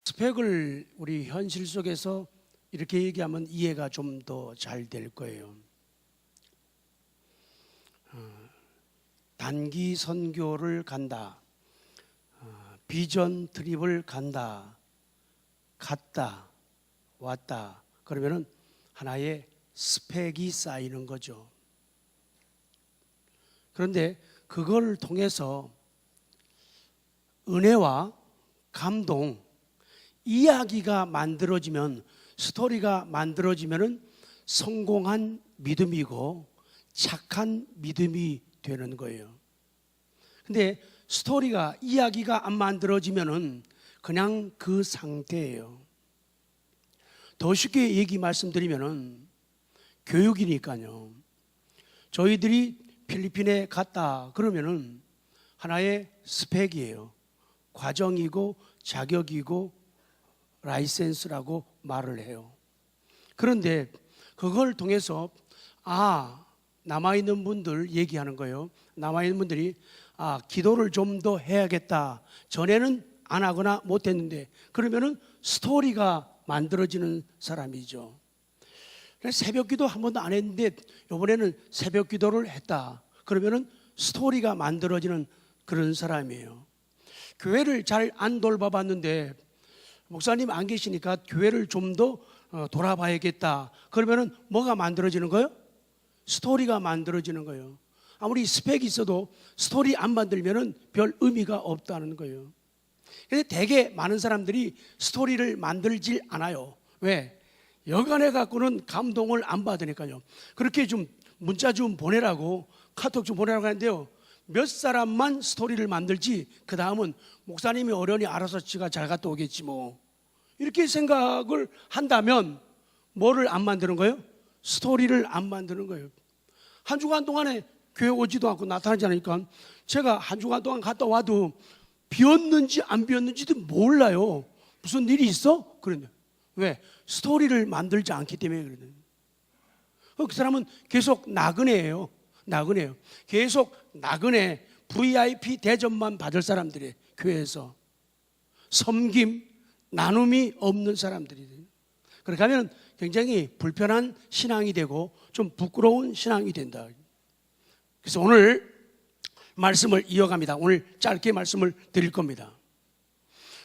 스펙을 우리 현실 속에서 이렇게 얘기하면 이해가 좀 더 잘 될 거예요. 단기 선교를 간다, 비전 트립을 간다, 갔다 왔다, 그러면은 하나의 스펙이 쌓이는 거죠. 그런데 그걸 통해서 은혜와 감동, 이야기가 만들어지면, 스토리가 만들어지면은 성공한 믿음이고 착한 믿음이 되는 거예요. 근데 스토리가, 이야기가 안 만들어지면은 그냥 그 상태예요. 더 쉽게 말씀드리면은 교육이니까요. 저희들이 필리핀에 갔다 그러면은 하나의 스펙이에요. 과정이고 자격이고 라이센스라고 말을 해요. 그런데 그걸 통해서 남아있는 분들 얘기하는 거예요. 남아있는 분들이 기도를 좀 더 해야겠다. 전에는 안 하거나 못했는데, 그러면은 스토리가 만들어지는 사람이죠. 새벽 기도 한 번도 안 했는데 이번에는 새벽 기도를 했다. 그러면은 스토리가 만들어지는 그런 사람이에요. 교회를 잘 안 돌봐봤는데 목사님 안 계시니까 교회를 좀 더 돌아봐야겠다. 그러면은 뭐가 만들어지는 거예요? 스토리가 만들어지는 거예요. 아무리 스펙이 있어도 스토리 안 만들면은 별 의미가 없다는 거예요. 근데 되게 많은 사람들이 스토리를 만들질 않아요. 왜? 여간해 갖고는 감동을 안 받으니까요. 그렇게 좀 문자 좀 보내라고, 카톡 좀 보내라고 하는데요, 몇 사람만 스토리를 만들지 그 다음은 목사님이 어련히 알아서 지가 잘 갔다 오겠지 뭐, 이렇게 생각을 한다면 뭐를 안 만드는 거예요? 스토리를 안 만드는 거예요. 한 주간 동안에 교회 오지도 않고 나타나지 않으니까 제가 한 주간 동안 갔다 와도 비었는지 안 비었는지도 몰라요. 무슨 일이 있어? 그러냐. 왜? 스토리를 만들지 않기 때문에 그러거든요. 그 사람은 계속 나그네예요. 나그네예요. 계속 나그네, VIP 대접만 받을 사람들이에요. 교회에서 섬김, 나눔이 없는 사람들이에요. 그렇게 하면 굉장히 불편한 신앙이 되고 좀 부끄러운 신앙이 된다. 그래서 오늘 말씀을 이어갑니다. 오늘 짧게 말씀을 드릴 겁니다.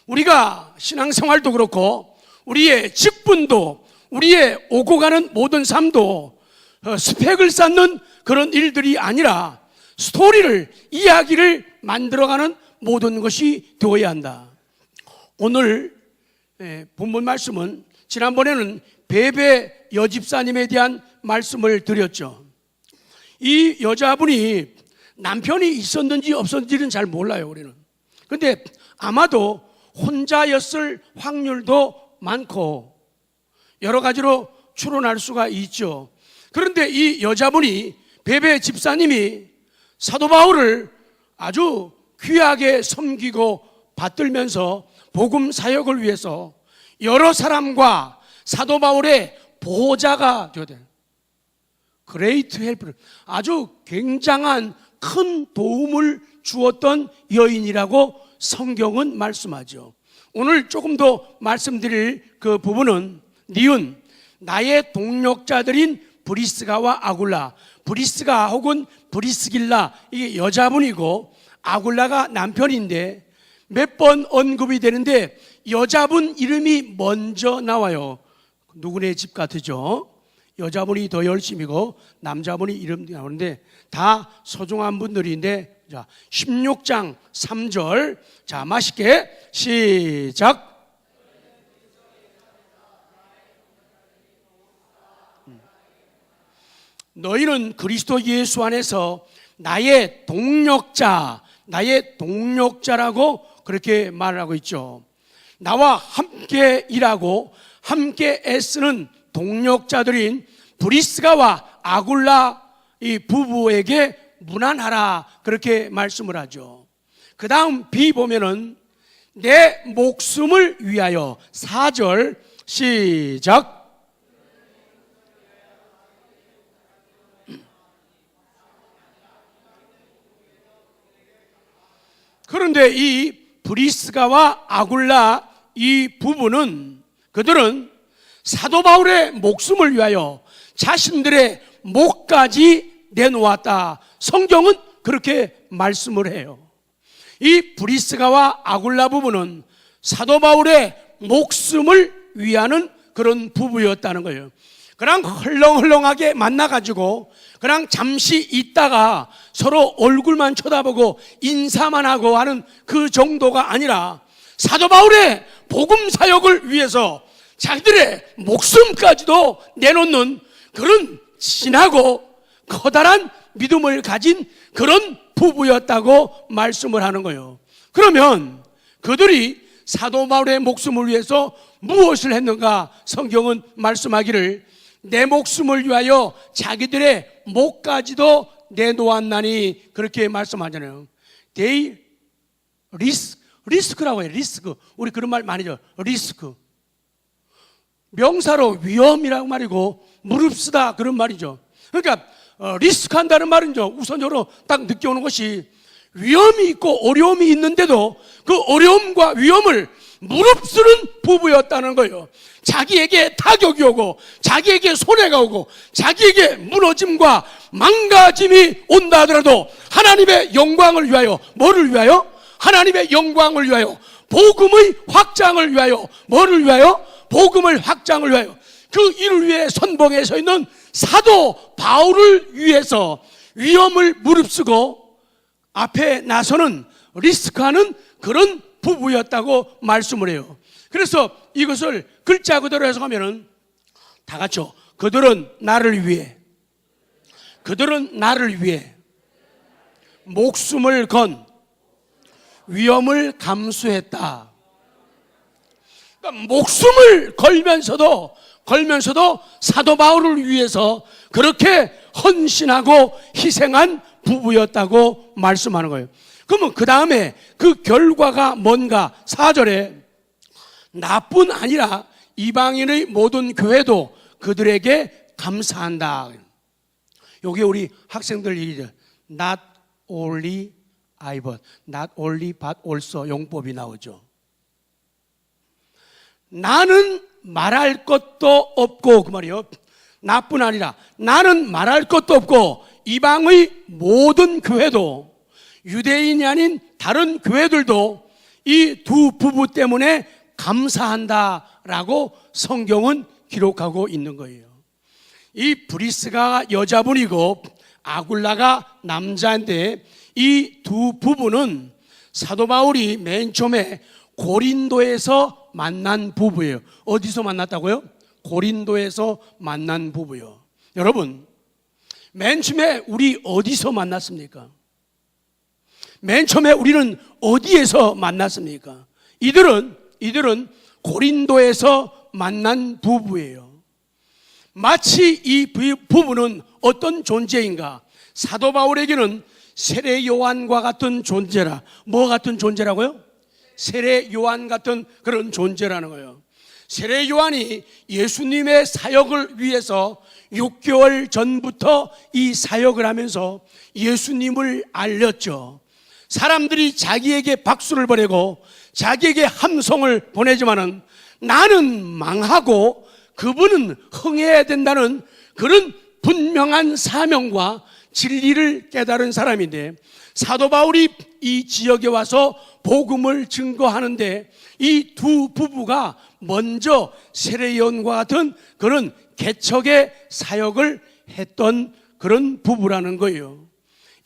우리가 신앙생활도 그렇고 우리의 직분도, 우리의 오고 가는 모든 삶도 스펙을 쌓는 그런 일들이 아니라 스토리를, 이야기를 만들어가는 모든 것이 되어야 한다. 오늘 본문 말씀은, 지난번에는 베베 여집사님에 대한 말씀을 드렸죠. 이 여자분이 남편이 있었는지 없었는지는 잘 몰라요, 우리는. 그런데 아마도 혼자였을 확률도 많고 여러 가지로 추론할 수가 있죠. 그런데 이 여자분이, 베베 집사님이 사도 바울을 아주 귀하게 섬기고 받들면서 복음 사역을 위해서 여러 사람과 사도 바울의 보호자가 되어야 돼요. 그레이트 헬프를, 아주 굉장한 큰 도움을 주었던 여인이라고 성경은 말씀하죠. 오늘 조금 더 말씀드릴 그 부분은 니은, 나의 동력자들인 브리스가와 아굴라. 브리스가 혹은 브리스길라, 이게 여자분이고 아굴라가 남편인데 몇 번 언급이 되는데 여자분 이름이 먼저 나와요. 누구네 집 같으죠? 여자분이 더 열심이고 남자분이 이름 나오는데 다 소중한 분들인데, 자, 16장 3절, 자, 맛있게 시작. 너희는 그리스도 예수 안에서 나의 동력자, 나의 동력자라고 그렇게 말하고 있죠. 나와 함께 일하고 함께 애쓰는 동력자들인 브리스가와 아굴라 이 부부에게 문안하라, 그렇게 말씀을 하죠. 그 다음 B 보면은 내 목숨을 위하여, 4절 시작. 그런데 이 브리스가와 아굴라 이 부부는 그들은 사도 바울의 목숨을 위하여 자신들의 목까지 내놓았다. 성경은 그렇게 말씀을 해요. 이 브리스가와 아굴라 부부는 사도 바울의 목숨을 위하는 그런 부부였다는 거예요. 그냥 헐렁헐렁하게 만나가지고 그냥 잠시 있다가 서로 얼굴만 쳐다보고 인사만 하고 하는 그 정도가 아니라 사도 바울의 복음 사역을 위해서 자기들의 목숨까지도 내놓는 그런 진하고 커다란 믿음을 가진 그런 부부였다고 말씀을 하는 거예요. 그러면 그들이 사도 바울의 목숨을 위해서 무엇을 했는가? 성경은 말씀하기를 내 목숨을 위하여 자기들의 목까지도 내놓았나니 그렇게 말씀하잖아요. They 리스크라고 해요. 리스크. 우리 그런 말 많이 죠. 리스크. 명사로 위험이라고 말이고 무릅쓰다 그런 말이죠. 그러니까 리스크한다는 말은요, 우선적으로 딱 느껴오는 것이 위험이 있고 어려움이 있는데도 그 어려움과 위험을 무릅쓰는 부부였다는 거예요. 자기에게 타격이 오고 자기에게 손해가 오고 자기에게 무너짐과 망가짐이 온다 하더라도 하나님의 영광을 위하여, 뭐를 위하여? 하나님의 영광을 위하여, 복음의 확장을 위하여, 뭐를 위하여? 복음을 확장을 위하여, 그 일을 위해 선봉에 서 있는 사도 바울을 위해서 위험을 무릅쓰고 앞에 나서는 리스크하는 그런 부부였다고 말씀을 해요. 그래서 이것을 글자 그대로 해석하면은 다 같이요. 그들은 나를 위해 목숨을 건 위험을 감수했다. 그러니까 목숨을 걸면서도 사도 바울을 위해서 그렇게 헌신하고 희생한 부부였다고 말씀하는 거예요. 그러면 그 다음에 그 결과가 뭔가? 4절에 나뿐 아니라 이방인의 모든 교회도 그들에게 감사한다. 여기 우리 학생들 얘기죠. Not only I but, not only but also 용법이 나오죠. 나는 말할 것도 없고, 그 말이요. 나뿐 아니라 나는 말할 것도 없고 이방의 모든 교회도, 유대인이 아닌 다른 교회들도 이 두 부부 때문에 감사한다라고 성경은 기록하고 있는 거예요. 이 브리스가 여자분이고 아굴라가 남자인데 이 두 부부는 사도 바울이 맨 처음에 고린도에서 만난 부부예요. 어디서 만났다고요? 고린도에서 만난 부부요. 여러분, 맨 처음에 우리 어디서 만났습니까? 맨 처음에 우리는 어디에서 만났습니까? 이들은 고린도에서 만난 부부예요. 마치 이 부부는 어떤 존재인가? 사도 바울에게는 세례 요한과 같은 존재라. 뭐 같은 존재라고요? 세례 요한 같은 그런 존재라는 거예요. 세례 요한이 예수님의 사역을 위해서 6개월 전부터 이 사역을 하면서 예수님을 알렸죠. 사람들이 자기에게 박수를 보내고 자기에게 함성을 보내지만은 나는 망하고 그분은 흥해야 된다는 그런 분명한 사명과 진리를 깨달은 사람인데, 사도 바울이 이 지역에 와서 복음을 증거하는데 이 두 부부가 먼저 세례요한과 같은 그런 개척의 사역을 했던 그런 부부라는 거예요.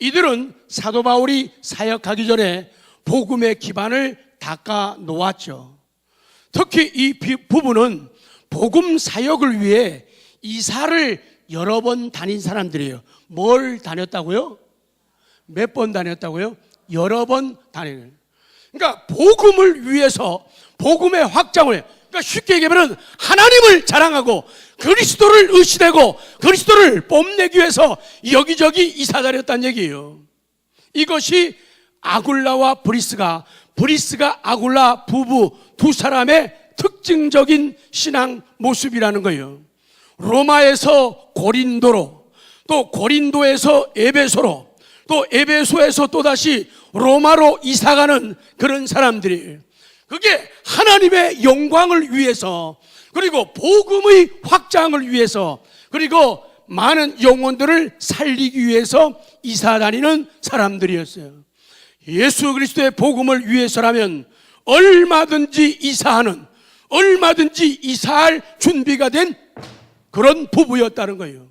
이들은 사도 바울이 사역하기 전에 복음의 기반을 닦아 놓았죠. 특히 이 부부는 복음 사역을 위해 이사를 여러 번 다닌 사람들이에요. 뭘 다녔다고요? 몇 번 다녔다고요? 여러 번 다니는. 그러니까 복음을 위해서 복음의 확장을 해요. 그러니까 쉽게 얘기하면 하나님을 자랑하고 그리스도를 의시되고 그리스도를 뽐내기 위해서 여기저기 이사 다녔다는 얘기예요. 이것이 아굴라와 브리스가 아굴라 부부 두 사람의 특징적인 신앙 모습이라는 거예요. 로마에서 고린도로, 또 고린도에서 에베소로, 또 에베소에서 또다시 로마로 이사가는 그런 사람들이에요. 그게 하나님의 영광을 위해서, 그리고 복음의 확장을 위해서, 그리고 많은 영혼들을 살리기 위해서 이사 다니는 사람들이었어요. 예수 그리스도의 복음을 위해서라면 얼마든지 이사하는, 얼마든지 이사할 준비가 된 그런 부부였다는 거예요.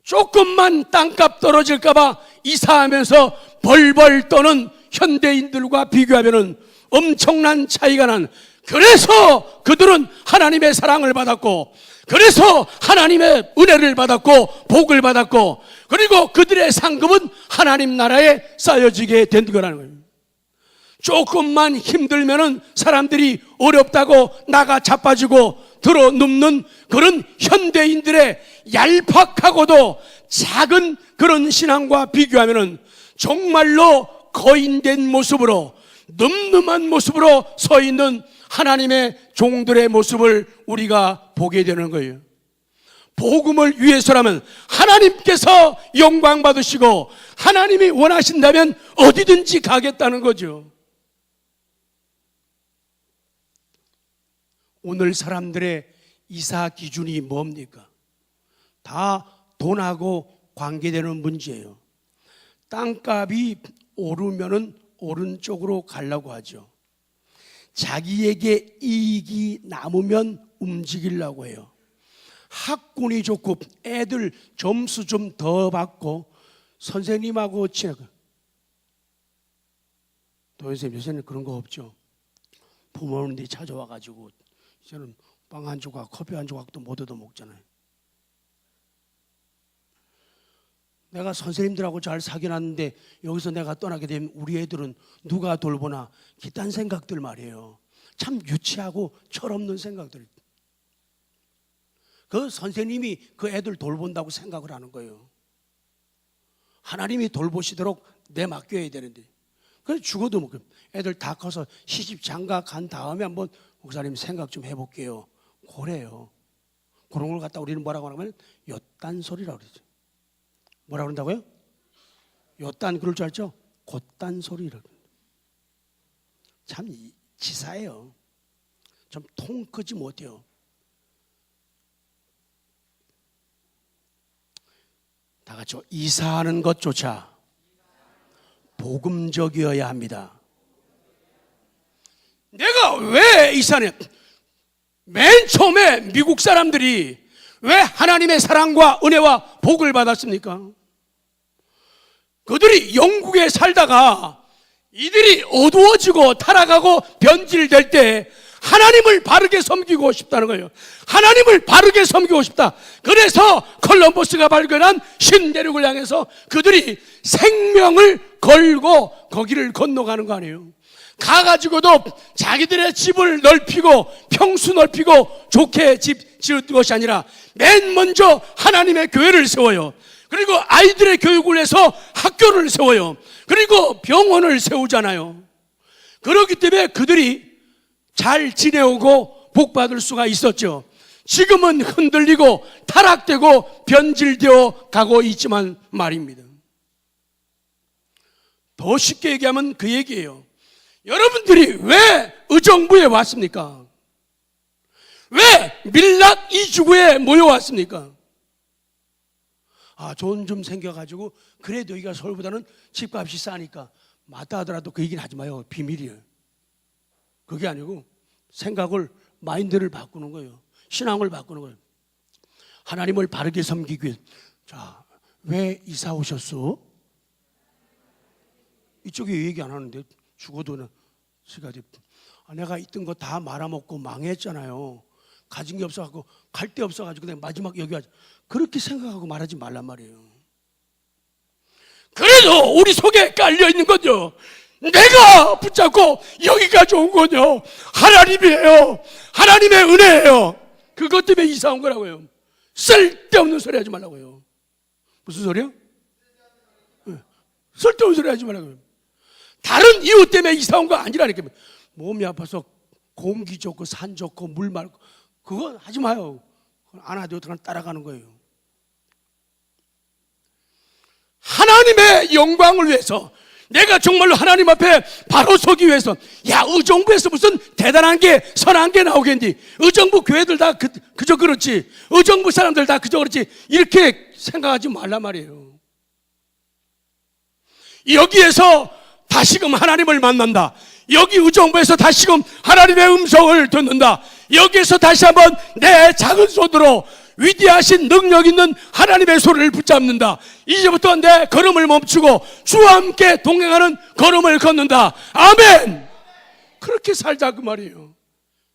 조금만 땅값 떨어질까봐 이사하면서 벌벌 떠는 현대인들과 비교하면 엄청난 차이가 난, 그래서 그들은 하나님의 사랑을 받았고, 그래서 하나님의 은혜를 받았고 복을 받았고, 그리고 그들의 상급은 하나님 나라에 쌓여지게 된 거라는 거예요. 조금만 힘들면은 사람들이 어렵다고 나가 자빠지고 들어눕는 그런 현대인들의 얄팍하고도 작은 그런 신앙과 비교하면은 정말로 거인된 모습으로, 늠름한 모습으로 서 있는 하나님의 종들의 모습을 우리가 보게 되는 거예요. 복음을 위해서라면 하나님께서 영광 받으시고 하나님이 원하신다면 어디든지 가겠다는 거죠. 오늘 사람들의 이사 기준이 뭡니까? 다 돈하고 관계되는 문제예요. 땅값이 오르면은 오른쪽으로 가려고 하죠. 자기에게 이익이 남으면 움직이려고 해요. 학군이 좋고 애들 점수 좀 더 받고 선생님하고 친하고, 도현쌤 요새는 그런 거 없죠. 부모님들이 찾아와가지고 저는 빵 한 조각, 커피 한 조각도 못 얻어 먹잖아요. 내가 선생님들하고 잘 사귀었는데 여기서 내가 떠나게 되면 우리 애들은 누가 돌보나, 기딴 생각들 말이에요. 참 유치하고 철없는 생각들. 그 선생님이 그 애들 돌본다고 생각을 하는 거예요. 하나님이 돌보시도록 내맡겨야 되는데, 그래서 죽어도 뭐 애들 다 커서 시집 장가 간 다음에 한번 목사님 생각 좀 해볼게요. 그래요. 그런 걸 갖다 우리는 뭐라고 하냐면 엿단 소리라고 그러죠. 뭐라고 그런다고요? 엿단, 그럴 줄 알죠? 곧단 소리라고. 참 치사해요. 좀 통 크지 못해요. 다 같이 이사하는 것조차 복음적이어야 합니다. 내가 왜 이사냐? 맨 처음에 미국 사람들이 왜 하나님의 사랑과 은혜와 복을 받았습니까? 그들이 영국에 살다가 이들이 어두워지고 타락하고 변질될 때 하나님을 바르게 섬기고 싶다는 거예요. 하나님을 바르게 섬기고 싶다. 그래서 콜럼버스가 발견한 신대륙을 향해서 그들이 생명을 걸고 거기를 건너가는 거 아니에요. 가가지고도 자기들의 집을 넓히고 평수 넓히고 좋게 집 지을 것이 아니라 맨 먼저 하나님의 교회를 세워요. 그리고 아이들의 교육을 해서 학교를 세워요. 그리고 병원을 세우잖아요. 그렇기 때문에 그들이 잘 지내오고 복받을 수가 있었죠. 지금은 흔들리고 타락되고 변질되어 가고 있지만 말입니다. 더 쉽게 얘기하면 그 얘기예요. 여러분들이 왜 의정부에 왔습니까? 왜 밀락 이주구에 모여왔습니까? 돈 좀 생겨가지고 그래도 여기가 서울보다는 집값이 싸니까 맞다 하더라도 그 얘기는 하지 마요. 비밀이에요. 그게 아니고 생각을, 마인드를 바꾸는 거예요. 신앙을 바꾸는 거예요. 하나님을 바르게 섬기기 위해. 자, 왜 이사 오셨어? 이쪽에 얘기 안 하는데 죽어도 내가 있던 거 다 말아먹고 망했잖아요. 가진 게 없어가지고 갈 데 없어가지고 내가 마지막 여기 와서 그렇게 생각하고 말하지 말란 말이에요. 그래도 우리 속에 깔려있는 거죠. 내가 붙잡고 여기까지 온 거죠. 하나님이에요. 하나님의 은혜예요. 그것 때문에 이사 온 거라고요. 쓸데없는 소리 하지 말라고요. 무슨 소리요? 쓸데없는 소리 하지 말라고요. 다른 이유 때문에 이사 온 거 아니라니까. 몸이 아파서 공기 좋고 산 좋고 물 맑고 그거 하지 마요. 안 하도 그냥 따라가는 거예요. 하나님의 영광을 위해서, 내가 정말로 하나님 앞에 바로 서기 위해서, 야, 의정부에서 무슨 대단한 게, 선한 게 나오겠니? 의정부 교회들 다 그저 그렇지, 의정부 사람들 다 그저 그렇지, 이렇게 생각하지 말란 말이에요. 여기에서 다시금 하나님을 만난다. 여기 의정부에서 다시금 하나님의 음성을 듣는다. 여기에서 다시 한번 내 작은 손으로 위대하신 능력 있는 하나님의 소리를 붙잡는다. 이제부터 내 걸음을 멈추고 주와 함께 동행하는 걸음을 걷는다. 아멘. 그렇게 살자 그 말이에요.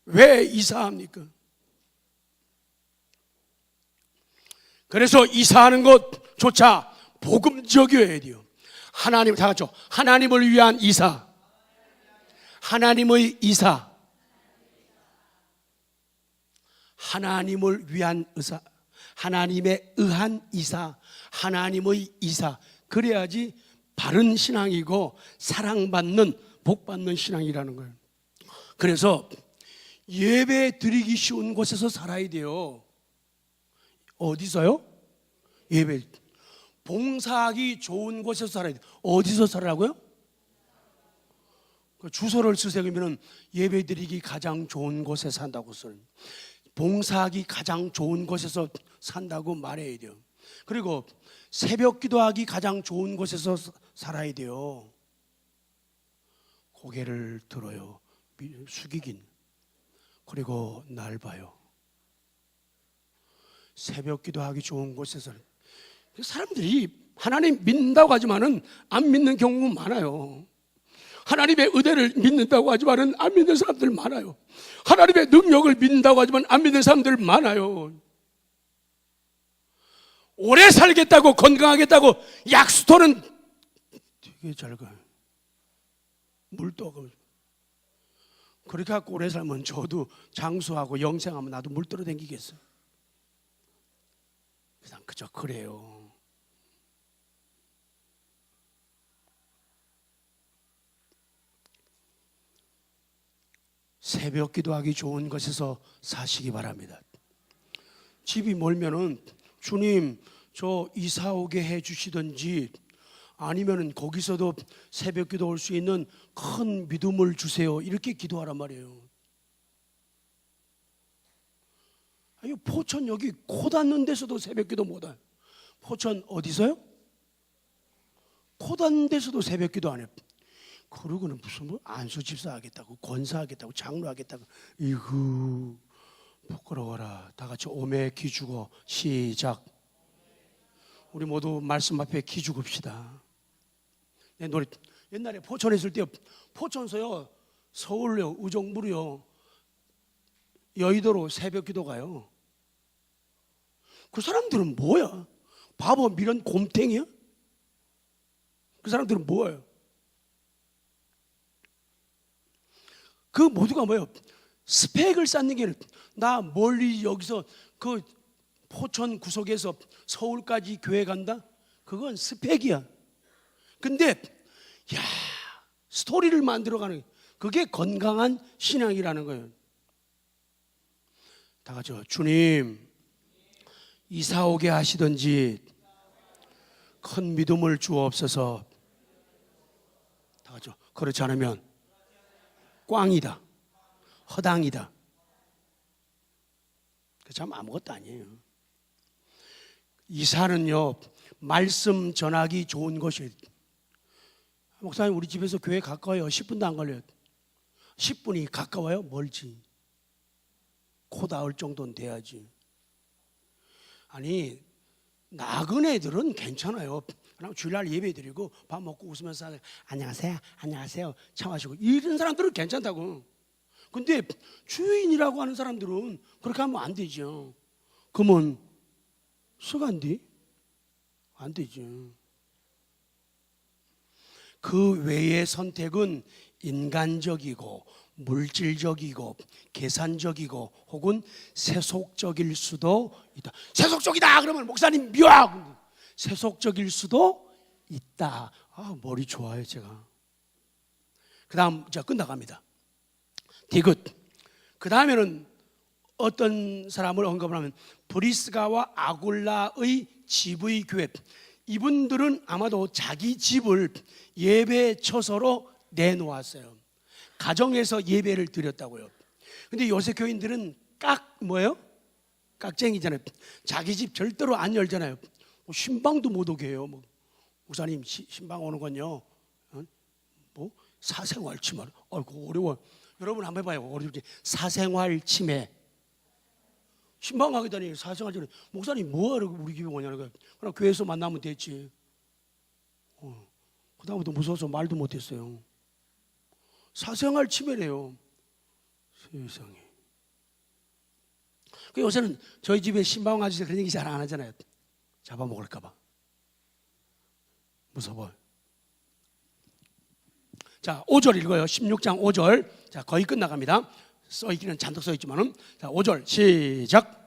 왜 이사합니까? 그래서 이사하는 것조차 복음적이어야 돼요. 하나님, 다 같이 하나님을 위한 이사, 하나님의 이사, 하나님을 위한 의사, 하나님에 의한 이사, 하나님의 이사. 그래야지 바른 신앙이고 사랑받는, 복받는 신앙이라는 거예요. 그래서 예배 드리기 쉬운 곳에서 살아야 돼요. 어디서요? 예배. 봉사하기 좋은 곳에서 살아야 돼요. 어디서 살라고요? 주소를 쓰세요. 그러면 예배 드리기 가장 좋은 곳에 산다고 써요. 봉사하기 가장 좋은 곳에서 산다고 말해야 돼요. 그리고 새벽 기도하기 가장 좋은 곳에서 살아야 돼요. 고개를 들어요. 숙이긴. 그리고 날 봐요. 새벽 기도하기 좋은 곳에서. 사람들이 하나님 믿는다고 하지만은 안 믿는 경우 많아요. 하나님의 은혜를 믿는다고 하지만은 안 믿는 사람들 많아요. 하나님의 능력을 믿는다고 하지만 안 믿는 사람들 많아요. 오래 살겠다고, 건강하겠다고 약수터는 되게 잘 가요. 물도 하고. 그렇게 갖고 오래 살면 저도 장수하고 영생하면 나도 물 떨어 댕기겠어요. 그냥 그저 그래요. 새벽 기도하기 좋은 곳에서 사시기 바랍니다. 집이 멀면은 주님 저 이사 오게 해 주시든지 아니면은 거기서도 새벽 기도 올 수 있는 큰 믿음을 주세요. 이렇게 기도하란 말이에요. 아니, 포천 여기 코 닿는 데서도 새벽 기도 못 해요. 포천 어디서요? 코 닿는 데서도 새벽 기도 안 해요. 그러고는 무슨 뭐 안수집사 하겠다고, 권사하겠다고, 장로하겠다고. 이구 부끄러워라. 다 같이 오매 기죽어. 시작. 우리 모두 말씀 앞에 기죽읍시다. 내 노래 옛날에 포천에 있을 때 포천서요, 서울요, 의정부로요, 여의도로 새벽 기도 가요. 그 사람들은 뭐야? 바보 미련 곰탱이야? 그 사람들은 뭐예요? 그 모두가 뭐예요? 스펙을 쌓는 게 아니라 나 멀리 여기서 그 포천 구석에서 서울까지 교회 간다? 그건 스펙이야. 근데 야, 스토리를 만들어가는, 그게 건강한 신앙이라는 거예요. 다 같이 주님 이사 오게 하시든지 큰 믿음을 주옵소서. 다 같이 그렇지 않으면 꽝이다, 허당이다. 참 아무것도 아니에요. 이사는요, 말씀 전하기 좋은 것이에요. 목사님 우리 집에서 교회 가까워요. 10분도 안 걸려요. 10분이 가까워요? 멀지. 코 닿을 정도는 돼야지. 아니 나그네들은 괜찮아요. 주일날 예배 드리고 밥 먹고 웃으면서 안녕하세요, 안녕하세요 차 마시고 이런 사람들은 괜찮다고. 근데 주인이라고 하는 사람들은 그렇게 하면 안 되죠. 그러면 썩안디? 안 되죠. 그 외의 선택은 인간적이고 물질적이고 계산적이고 혹은 세속적일 수도 있다. 세속적이다 그러면 목사님 묘악. 세속적일 수도 있다. 아, 머리 좋아요 제가. 그 다음 자 끝나갑니다. 디귿. 그 다음에는 어떤 사람을 언급을 하면 브리스가와 아굴라의 집의 교회. 이분들은 아마도 자기 집을 예배 처소로 내놓았어요. 가정에서 예배를 드렸다고요. 근데 요새 교인들은 뭐예요? 깍쟁이잖아요. 자기 집 절대로 안 열잖아요. 신방도 못 오게 해요. 목사님 신방 오는 건요, 사생활 침해. 아이고 어려워. 여러분 한번 해봐요. 어렵지. 사생활 침해. 신방 가게 되니 사생활 침해. 목사님 뭐하러 우리 집에 오냐는 거야. 그럼 교회에서 만나면 됐지. 그다음부터 무서워서 말도 못했어요. 사생활 침해래요. 세상에. 요새는 저희 집에 신방 아저씨 그런 얘기 잘 안 하잖아요. 잡아먹을까봐 무서워요. 자, 5절 읽어요. 16장 5절. 자, 거의 끝나갑니다. 써있기는 잔뜩 써있지만은. 자, 5절 시작.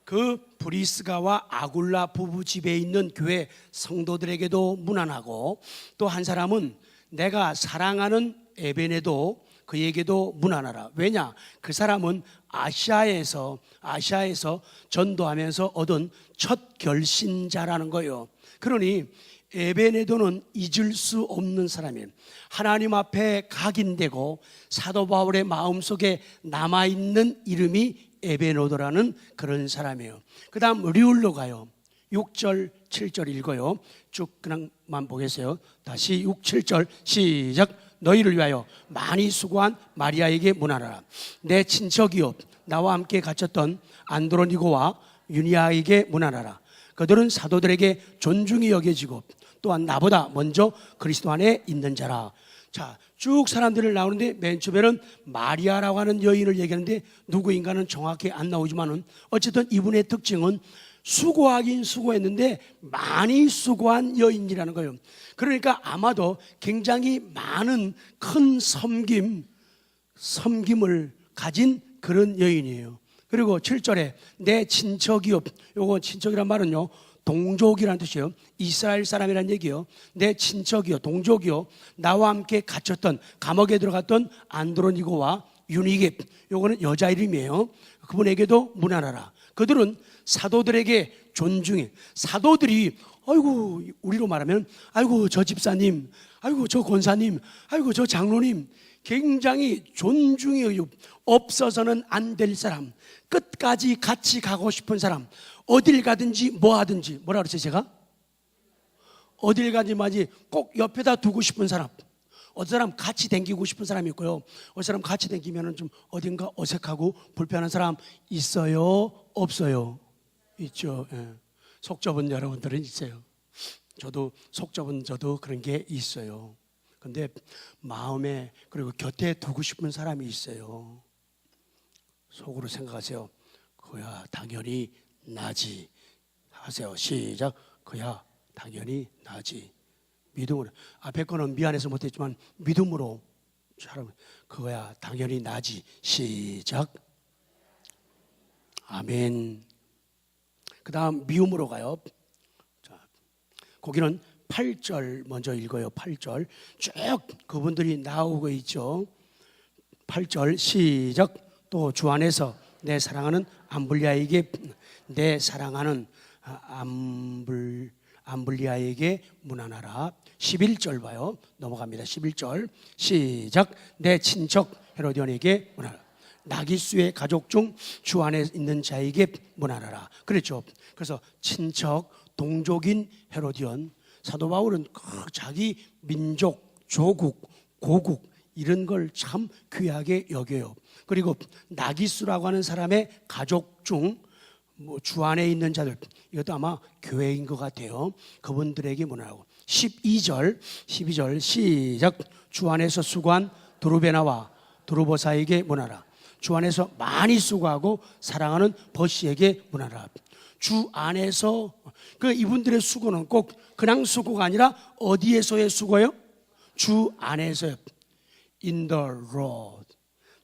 그 브리스가와 아굴라 부부 집에 있는 교회 성도들에게도 문안하고, 또 한 사람은 내가 사랑하는 에베네도 그에게도 문안하라. 왜냐? 그 사람은 아시아에서 전도하면서 얻은 첫 결신자라는 거예요. 그러니 에베네도는 잊을 수 없는 사람이에요. 하나님 앞에 각인되고 사도 바울의 마음속에 남아있는 이름이 에베네도라는 그런 사람이에요. 그 다음 리울로 가요. 6절 7절 읽어요. 쭉 그냥만 보겠어요. 다시 6, 7절 시작. 너희를 위하여 많이 수고한 마리아에게 문안하라. 내 친척이요 나와 함께 갇혔던 안드로니고와 유니아에게 문안하라. 그들은 사도들에게 존중이 여겨지고 또한 나보다 먼저 그리스도 안에 있는 자라. 자, 쭉 사람들을 나오는데 맨 처음에는 마리아라고 하는 여인을 얘기하는데 누구인가는 정확히 안 나오지만은 어쨌든 이분의 특징은 수고하긴 수고했는데 많이 수고한 여인이라는 거예요. 그러니까 아마도 굉장히 많은 큰 섬김을 가진 그런 여인이에요. 그리고 7절에 내 친척이요, 요거 친척이란 말은요 동족이라는 뜻이에요. 이스라엘 사람이란 얘기예요. 내 친척이요, 동족이요, 나와 함께 갇혔던 감옥에 들어갔던 안드로니고와 유니게, 요거는 여자 이름이에요. 그분에게도 문안하라. 그들은 사도들에게 존중해. 사도들이 아이고 우리로 말하면 아이고 저 집사님, 아이고 저 권사님, 아이고 저 장로님, 굉장히 존중이 없어서는 안 될 사람, 끝까지 같이 가고 싶은 사람, 어딜 가든지 뭐 하든지, 뭐라 그랬어요 제가? 어딜 가든지 꼭 옆에다 두고 싶은 사람. 어떤 사람 같이 댕기고 싶은 사람이 있고요, 어떤 사람 같이 댕기면 좀 어딘가 어색하고 불편한 사람 있어요? 없어요? 있죠. 예. 속 좁은 여러분들은 있어요. 저도 속 좁은 저도 그런 게 있어요. 근데 마음에 그리고 곁에 두고 싶은 사람이 있어요. 속으로 생각하세요. 그야 당연히 나지 하세요. 시작. 그야 당연히 나지. 믿음으로. 앞에 거는 미안해서 못했지만 믿음으로 그거야 당연히 나지. 시작. 아멘. 그 다음 미움으로 가요. 자, 거기는 8절 먼저 읽어요. 8절 쭉 그분들이 나오고 있죠. 8절 시작. 또 주 안에서 내 사랑하는 암블리아에게, 내 사랑하는 암블리아에게 문안하라. 11절 봐요. 넘어갑니다. 11절 시작. 내 친척 헤로디온에게 문안하라. 나기수의 가족 중 주 안에 있는 자에게 문안하라. 그랬죠. 그래서 친척, 동족인 헤로디온, 사도 바울은 자기 민족, 조국, 고국 이런 걸 참 귀하게 여겨요. 그리고 나기수라고 하는 사람의 가족 중 주 안에 있는 자들, 이것도 아마 교회인 것 같아요. 그분들에게 문안하고. 12절 시작. 주 안에서 수고한 두루베나와 두루보사에게 문안하라. 주 안에서 많이 수고하고 사랑하는 버시에게 문안하라. 주 안에서, 그 이분들의 수고는 꼭 그냥 수고가 아니라 어디에서의 수고요? 주 안에서요. In the Lord.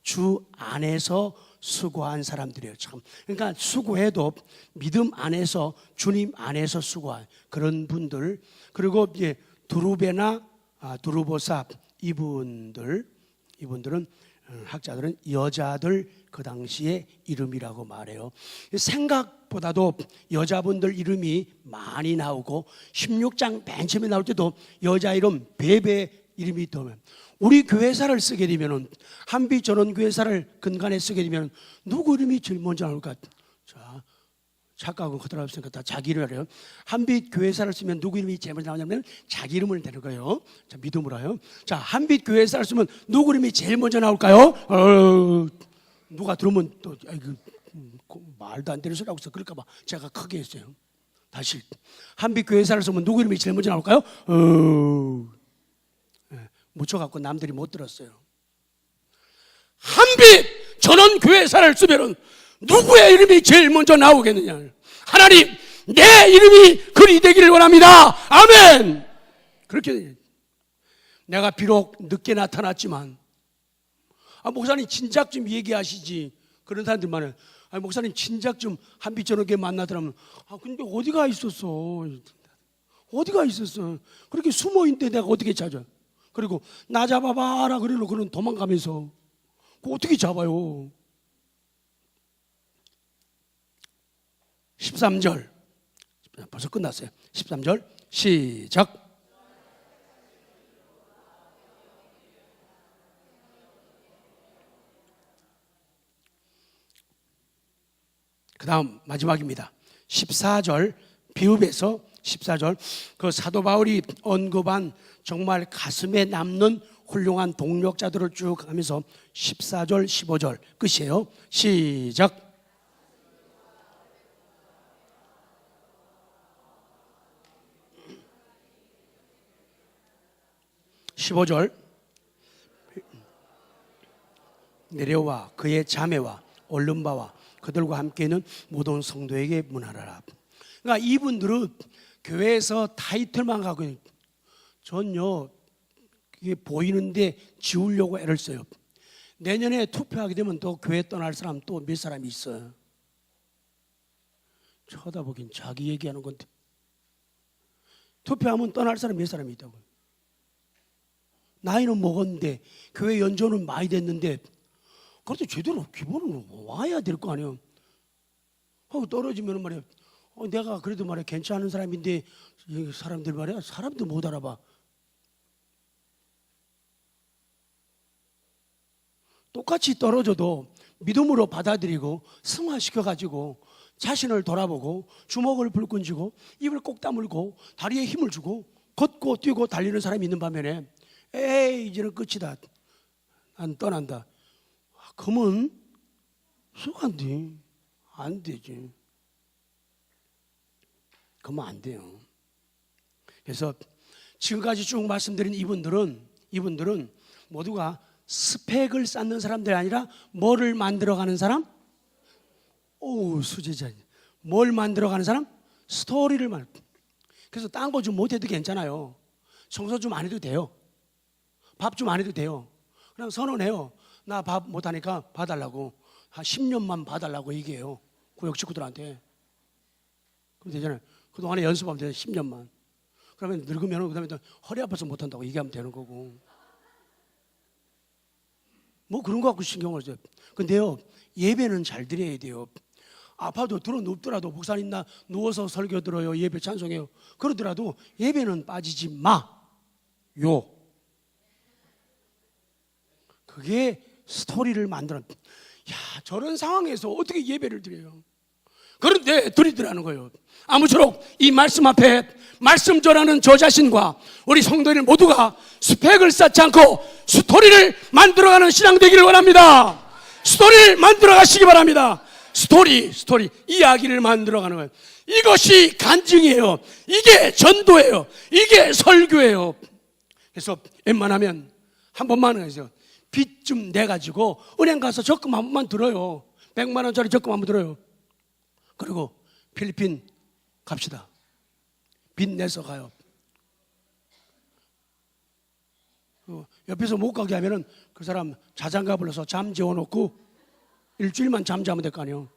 주 안에서 수고한 사람들이에요. 참. 그러니까 수고해도 믿음 안에서, 주님 안에서 수고한 그런 분들. 그리고 이제 두루베나 두루보사 이분들은 학자들은 여자들 그 당시의 이름이라고 말해요. 생각보다도 여자분들 이름이 많이 나오고 16장 맨 처음에 나올 때도 여자 이름 베베 이름이 더. 우리 교회사를 쓰게 되면은 한빛전원교회사를 근간에 쓰게 되면 누구 이름이 제일 먼저 나올까? 자, 착각은 그대로 없으니까 다 자기 이름을 해요. 한빛교회사를 쓰면 누구 이름이 제일 먼저 나오냐면 자기 이름을 대는 거예요. 자, 믿음으로 해요. 자, 한빛교회사를 쓰면 누구 이름이 제일 먼저 나올까요? 누가 들으면 또 말도 안 되는 소리 하고 있어. 그럴까 봐 제가 크게 했어요. 다시 한빛교회사를 쓰면 누구 이름이 제일 먼저 나올까요? 묻혀갖고 남들이 못 들었어요. 한빛 전원교회사를 쓰면은 누구의 이름이 제일 먼저 나오겠느냐? 하나님, 내 이름이 그리 되기를 원합니다. 아멘. 그렇게 내가 비록 늦게 나타났지만, 목사님 진작 좀 얘기하시지. 그런 사람들 많아요. 목사님 진작 좀 한빛 전원교회 만나더라면, 근데 어디가 있었어? 어디가 있었어? 그렇게 숨어 있는데 내가 어떻게 찾아? 그리고 나 잡아봐라 그러는 그는 도망가면서 그거 어떻게 잡아요? 13절 벌써 끝났어요. 13절 시작. 그 다음 마지막입니다. 14절 비읍에서 14절 그 사도 바울이 언급한 정말 가슴에 남는 훌륭한 동력자들을 쭉 하면서 14절 15절 끝이에요. 시작. 15절 네레오와 그의 자매와 올름바와 그들과 함께 있는 모든 성도에게 문하라. 그러니까 이분들은 교회에서 타이틀만 갖고 있는, 전요 이게 보이는데 지우려고 애를 써요. 내년에 투표하게 되면 또 교회 떠날 사람 또 몇 사람이 있어요. 쳐다보긴 자기 얘기하는 건데 투표하면 떠날 사람 몇 사람이 있다고요. 나이는 먹었는데 교회 연조는 많이 됐는데 그래도 제대로 기본은 와야 될 거 아니에요. 하고 떨어지면 말이야, 내가 그래도 말이야 괜찮은 사람인데 이 사람들 말이야 사람도 못 알아봐. 똑같이 떨어져도 믿음으로 받아들이고 승화시켜가지고 자신을 돌아보고 주먹을 불끈 쥐고 입을 꼭 다물고 다리에 힘을 주고 걷고 뛰고 달리는 사람이 있는 반면에 에이 이제는 끝이다, 난 떠난다, 그러면 쑥한데 안 되지. 그러면 안 돼요. 그래서 지금까지 쭉 말씀드린 이분들은 모두가 스펙을 쌓는 사람들이 아니라 뭐를 만들어가는 사람? 수제자. 뭘 만들어가는 사람? 스토리를 그래서 딴 거 좀 못해도 괜찮아요. 청소 좀 안 해도 돼요. 밥 좀 안 해도 돼요. 그냥 선언해요. 나 밥 못하니까 봐달라고. 한 10년만 봐달라고 얘기해요. 구역 식구들한테. 그럼 되잖아요. 그동안에 연습하면 돼요. 10년만. 그러면 늙으면 그 다음에 허리 아파서 못한다고 얘기하면 되는 거고. 뭐 그런 거 갖고 신경을 써요. 근데요, 예배는 잘 드려야 돼요. 아파도 들어 눕더라도 목사님 나 누워서 설교 들어요, 예배 찬송해요, 그러더라도 예배는 빠지지 마요. 그게 스토리를 만들어. 저런 상황에서 어떻게 예배를 드려요? 그런데 드리더라는 거예요. 아무쪼록 이 말씀 앞에 말씀 전하는 저 자신과 우리 성도들 모두가 스펙을 쌓지 않고 스토리를 만들어가는 신앙 되기를 원합니다. 스토리를 만들어 가시기 바랍니다. 스토리 이야기를 만들어가는 거예요. 이것이 간증이에요. 이게 전도예요. 이게 설교예요. 그래서 웬만하면 한 번만 해서 빚 좀 내가지고 은행 가서 적금 한 번만 들어요. 100만 원짜리 적금 한 번 들어요. 그리고 필리핀 갑시다. 빚 내서 가요. 옆에서 못 가게 하면은 그 사람 자장가 불러서 잠 재워놓고 일주일만 잠자면 될 거 아니에요.